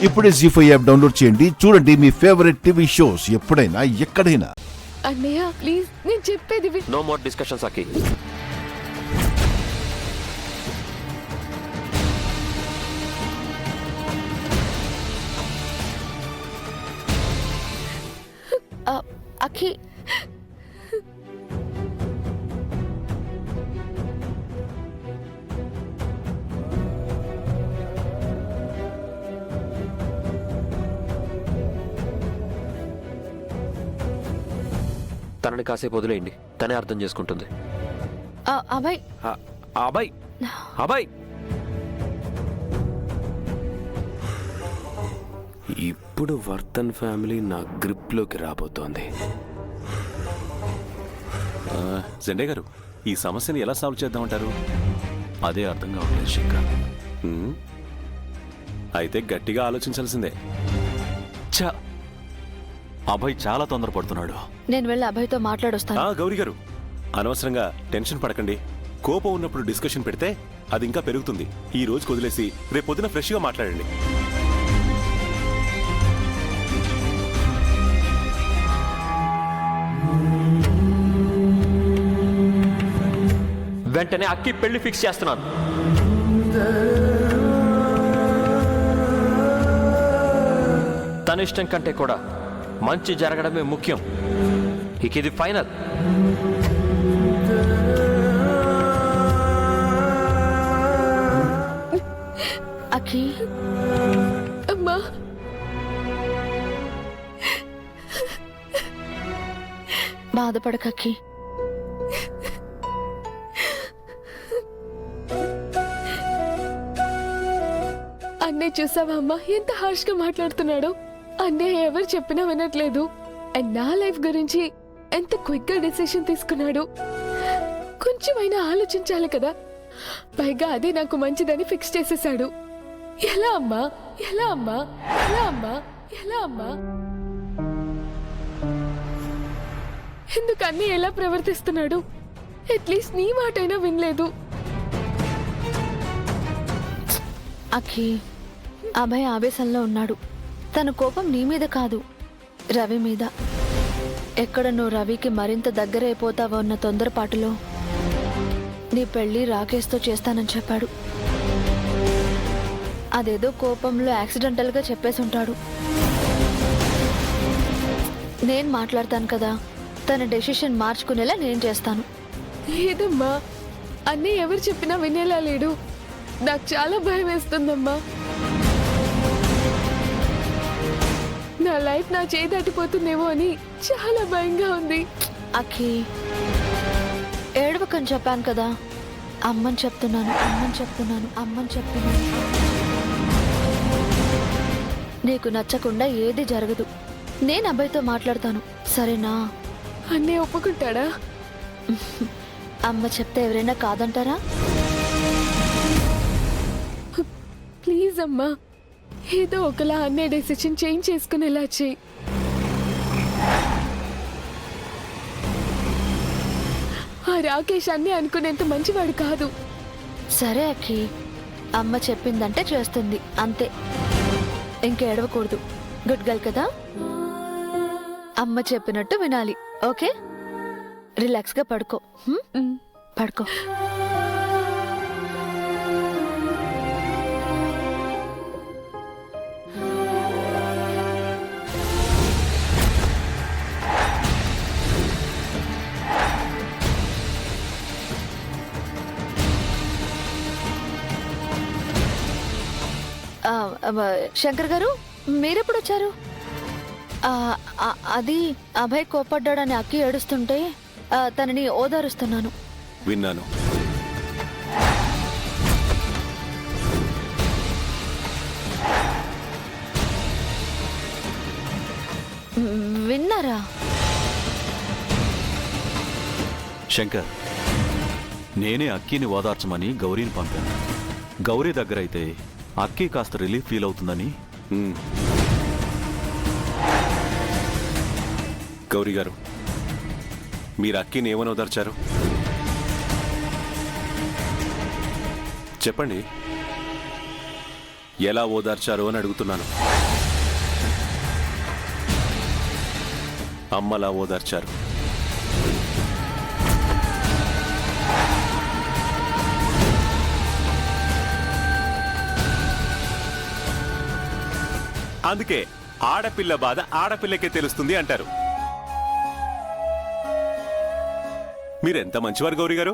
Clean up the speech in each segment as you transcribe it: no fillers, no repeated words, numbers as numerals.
ఇప్పుడే జీ5 app download చేయండి. చూడండి మీ ఫేవరెట్ టీవీ షోస్ ఎప్పుడైనా ఎక్కడైనా. అన్నయ్య ప్లీజ్ నేను చెప్పేది నో మోర్ డిస్కషన్స్ అక్కి. అఖి తనని కాసేపు వదిలేయండి, తనే అర్థం చేసుకుంటుంది. అభయ్ అభయ్ అభయ్ ఇప్పుడు వర్ధన్ ఫ్యామిలీ నా గ్రిప్లోకి రాబోతోంది. జెండే గారు, ఈ సమస్యని ఎలా సాల్వ్ చేద్దామంటారు? అదే అర్థం కావట్లేదు శంకర్. అయితే గట్టిగా ఆలోచించాల్సిందే. ఛా, అభయ్ చాలా తొందరపడుతున్నాడు. నేను వెళ్ళి అభయ్తో మాట్లాడొస్తాను. గౌరీ గారు, అనవసరంగా టెన్షన్ పడకండి. కోపం ఉన్నప్పుడు డిస్కషన్ పెడితే అది ఇంకా పెరుగుతుంది. ఈ రోజు వదిలేసి రేపు పొద్దున ఫ్రెష్గా మాట్లాడండి. వెంటనే అక్కి పెళ్లి ఫిక్స్ చేస్తున్నాను. తన ఇష్టం కంటే కూడా మంచి జరగడమే ముఖ్యం. ఇక ఇది ఫైనల్. అఖి అమ్మా, బాధపడక అఖి. అన్నయ్య చూసావా అమ్మా ఎంత హార్ష్ గా మాట్లాడుతున్నాడు. అన్నయ్య ఎవరు చెప్పినా వినట్లేదు. అండ్ నా లైఫ్ గురించి ఎంత క్విక్ గా డెసిషన్ తీసుకున్నాడు. కొంచెమైనా ఆలోచించాలి కదా. పైగా అదే నాకు మంచిదని ఫిక్స్ చేసేశాడు. ఎలా అమ్మా, ఎలా అమ్మా, ఎలా అమ్మా, ఎలా అమ్మా? ఎందుకు అన్నీ ఎలా ప్రవర్తిస్తున్నాడు? అట్లీస్ట్ నీ మాటైనా వినలేదు. అఖి, అభయ్ ఆవేశంలో ఉన్నాడు. తన కోపం నీ మీద కాదు, రవి మీద. ఎక్కడ నువ్వు రవికి మరింత దగ్గరైపోతావో అన్న తొందరపాటులో నీ పెళ్లి రాకేష్తో చేస్తానని చెప్పాడు. అదేదో కోపంలో యాక్సిడెంటల్గా చెప్పేసి ఉంటాడు. నేను మాట్లాడతాను కదా, తన డెసిషన్ మార్చుకునేలా నేను చేస్తాను. లేదమ్మా, అన్నీ ఎవరు చెప్పినా వినేలా లేడు. నాకు చాలా భయం వేస్తుందమ్మా. నా లైఫ్ నా చేయి దాటిపోతుందేమో అని చాలా భయంగా ఉంది. అఖి, ఏడవకని చెప్పాను కదా. అమ్మని చెప్తున్నాను, అమ్మని చెప్తున్నాను, అమ్మని చెప్తున్నాను. నీకు నచ్చకుండా ఏది జరగదు. నేను అబ్బాయితో మాట్లాడతాను, సరేనా? అన్నీ ఒప్పుకుంటాడా? అమ్మ చెప్తే ఎవరైనా కాదంటారా? ప్లీజ్ అమ్మా, ఏదో ఒకలా అన్నే డెసిషన్ చేంజ్ చేసుకునేలా చేయి. ఆ రాకేష్ అన్నీ అనుకునేంత మంచివాడు కాదు. సరే అఖి, అమ్మ చెప్పిందంటే చేస్తుంది, అంతే. ఇంకేడవకూడదు. గుడ్ గర్ల్ కదా. అమ్మ చెప్పినట్టు వినాలి, ఓకే? రిలాక్స్ గా పడుకో. పడుకో. శంకర్ గారు, మీరెప్పుడు వచ్చారు? అది అభయ్ కోపడ్డాడని అక్కి ఏడుస్తుంటే తనని ఓదారుస్తున్నాను. విన్నాను. విన్నారా? శంకర్, నేనే అక్కీని ఓదార్చమని గౌరీని పంపాను. గౌరీ దగ్గరైతే అక్కీ కాస్త రిలీఫ్ ఫీల్ అవుతుందని. గౌరీ గారు, మీరు అక్కీని ఏమని ఓదార్చారు చెప్పండి. ఎలా ఓదార్చారు అని అడుగుతున్నాను. అమ్మలా ఓదార్చారు. అందుకే ఆడపిల్ల బాధ ఆడపిల్లకే తెలుస్తుంది అంటారు. మీరెంత మంచివారు గౌరీ గారు.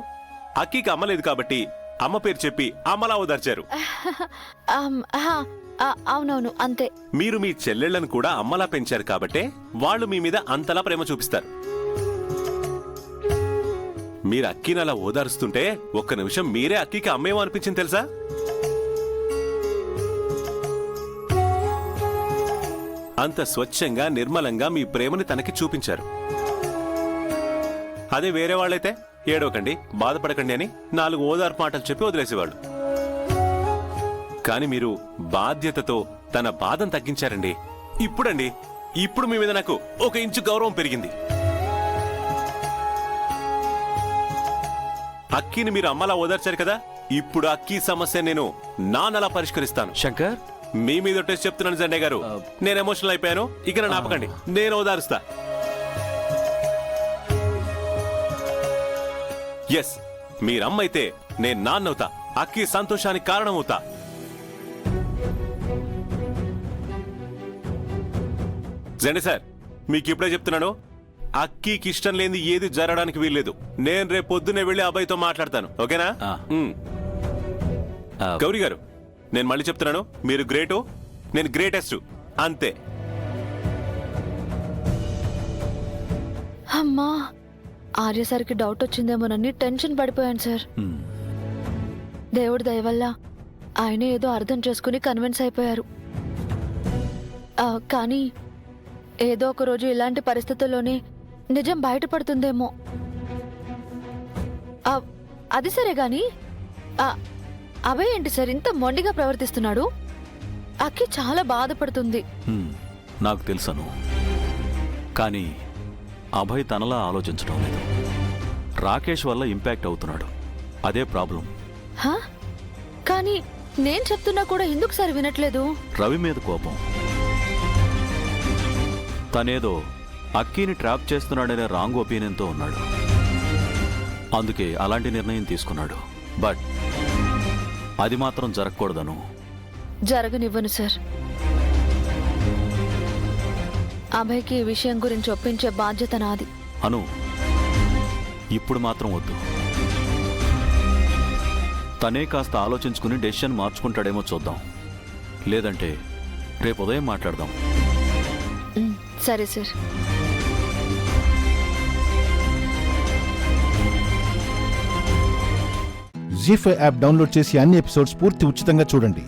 అక్కీకి అమ్మలేదు కాబట్టి అమ్మ పేరు చెప్పి అమ్మలా ఓదార్చారు. అవునవును అంతే. మీరు మీ చెల్లెళ్లను కూడా అమ్మలా పెంచారు కాబట్టే వాళ్ళు మీ మీద అంతలా ప్రేమ చూపిస్తారు. మీరు అక్కీని అలా ఓదారుస్తుంటే ఒక్క నిమిషం మీరే అక్కీకి అమ్మేమో అనిపించింది తెలుసా? అంత స్వచ్ఛంగా నిర్మలంగా మీ ప్రేమని తనకి చూపించారు. అదే వేరే వాళ్ళైతే ఏడవకండి, బాధపడకండి అని 4 ఓదార్పు మాటలు చెప్పి వదిలేసేవాళ్ళు. కాని మీరు బాధ్యతతో తన బాధను తగ్గించారండి. ఇప్పుడు మీ మీద నాకు 1 ఇంచు గౌరవం పెరిగింది. అక్కీని మీరు అమ్మలా ఓదార్చారు కదా, ఇప్పుడు అక్కీ సమస్య నేను నాన్నలా పరిష్కరిస్తాను. శంకర్, మీ మీద టెస్ట్ చెప్తున్నాను సండే గారు. నేను ఎమోషనల్ అయిపోయాను, ఇక నన్ను ఆపకండి, నేను ఓదారుస్తా. ఎస్, మీరమ్మైతే నేను నాన్నవుతా, అక్కీ సంతోషానికి కారణమవుతా. జండే సార్, మీకు ఇప్పుడే చెప్తున్నాను, అక్కీకి ఇష్టం లేని ఏది జరగడానికి వీల్లేదు. నేను రేపు పొద్దునే వెళ్ళి అబ్బాయితో మాట్లాడతాను, ఓకేనా? గౌరీ గారు, నేను మళ్ళీ చెప్తున్నాను, మీరు గ్రేటు, నేను గ్రేటెస్ట్, అంతే. అమ్మా, ఆర్యసారికి డౌట్ వచ్చిందేమోనని టెన్షన్ పడిపోయాను సార్. దేవుడి దయ వల్ల ఆయన ఏదో అర్థం చేసుకుని కన్విన్స్ అయిపోయారు. కానీ ఏదో ఒక రోజు ఇలాంటి పరిస్థితుల్లోనే నిజం బయటపడుతుందేమో. అది సరే గాని అభయ్ ఏంటి సార్ ఇంత మొండిగా ప్రవర్తిస్తున్నాడు? అక్కి చాలా బాధపడుతుంది. నాకు తెలుసను, కానీ అభయ్ తనలా ఆలోచించడం లేదు. రాకేష్ వల్ల ఇంపాక్ట్ అవుతున్నాడు, అదే ప్రాబ్లం. కానీ నేను చెప్తున్నా కూడా ఎందుకు సార్ వినట్లేదు? రవి మీద కోపం. తనేదో అక్కీని ట్రాప్ చేస్తున్నాడనే రాంగ్ ఒపీనియన్తో ఉన్నాడు, అందుకే అలాంటి నిర్ణయం తీసుకున్నాడు. బట్ అది మాత్రం జరగకూడదను. జరగనివ్వను సార్. అభయ్కి ఈ విషయం గురించి ఒప్పించే బాధ్యత నాది. అను, ఇప్పుడు మాత్రం వద్దు. తనే కాస్త ఆలోచించుకుని డెసిషన్ మార్చుకుంటాడేమో చూద్దాం, లేదంటే రేపు ఉదయం మాట్లాడదాం. సరే సార్. జీ5 యాప్ డౌన్లోడ్ చేసి అన్ని ఎపిసోడ్స్ పూర్తి ఉచితంగా చూడండి.